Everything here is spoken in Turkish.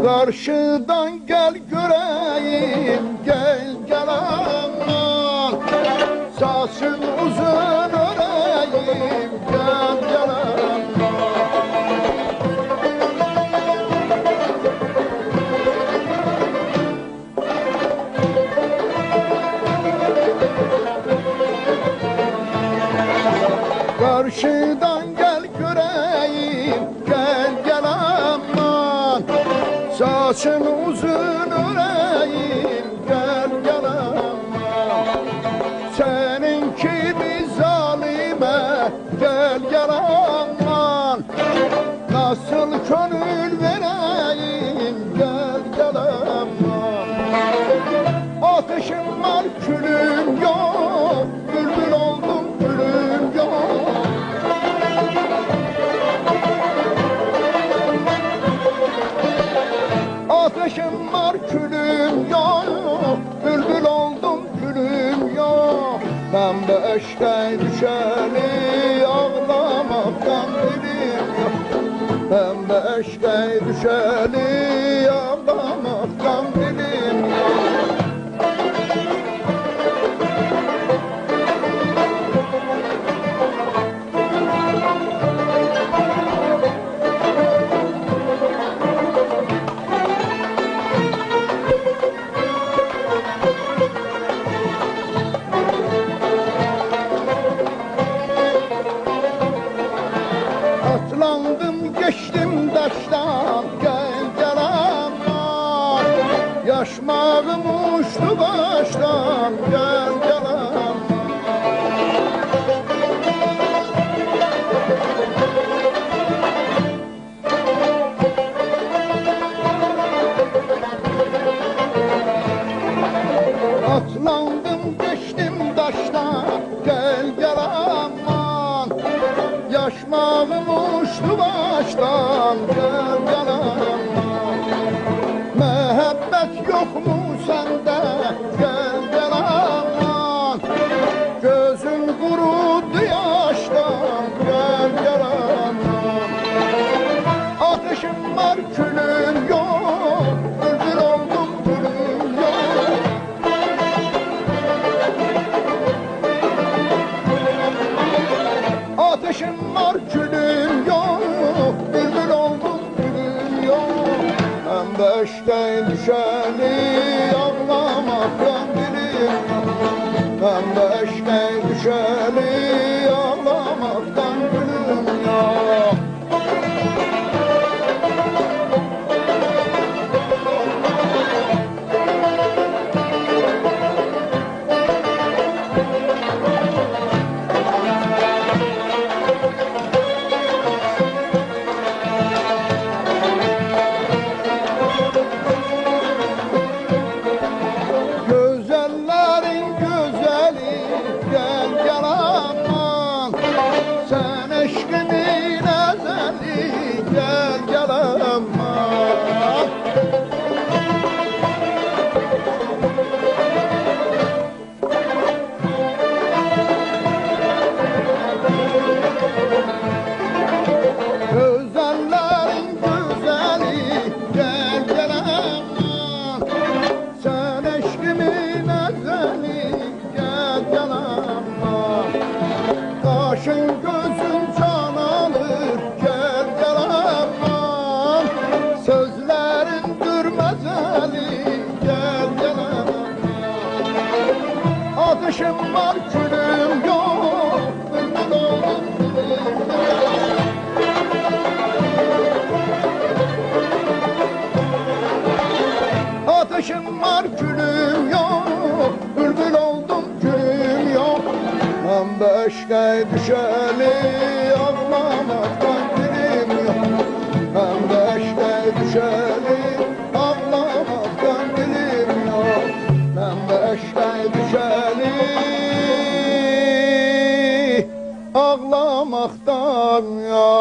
Karşıdan gel göreyim, gel gel aman. Saçın uzun öreyim, gel gel aman. Karşıdan gel göreyim, gel gel aman. Saçın uzun öreyim, gel gel aman. Seninki bir zalime, gel gel aman. Nasıl gönül vereyim, gel gel aman. Ateşim var, külüm yok, bülbül oldum, gülüm yok. Ateşim var, külüm yok, bülbül oldum, gülüm yok. Ben beşte düşeni ağlamaktan dilim yok. Ben beşte düşeni ağlamaktan dilim yok. Atlandım geçtim taştan, gel gel aman. Yaşmağım uçtu baştan, gel gel aman. Atlandım geçtim taştan, gel gel aman. Yaşmağım uçtu baştan, gel gel aman. Mehabbet yok mu sende, gel gel aman. Gözün kurudu yaştan, gel gel aman. Ateşim var, külüm yok, bülbül oldum, gülüm yok. Ateşim var, külüm yok, bülbül oldum, gülüm yok. Ben beşte düşeni ağlamaktan dilim yok. Ben beşte düşeni ağlamaktan gülüm yok. Güzellerin güzeli, gel gel aman. Sen eşkimin ezeli, gel gel aman. Güzellerin güzeli, gel gel aman. Sen eşkimin ezeli, gel gel aman. Kaşın gözün can alır, gel gel aman. Sözlerin durmazeli, gel gel aman. Ateşim var, külüm yok, bülbül oldum, gülüm yok. Ateşim var, külüm yok, bülbül oldum, gülüm yok. Ben beşte düşeni ağlamaktan dilim yok. Ben beşte düşeni ağlamaktan dilim yok. Ben beşte düşeni ağlamaktan ya.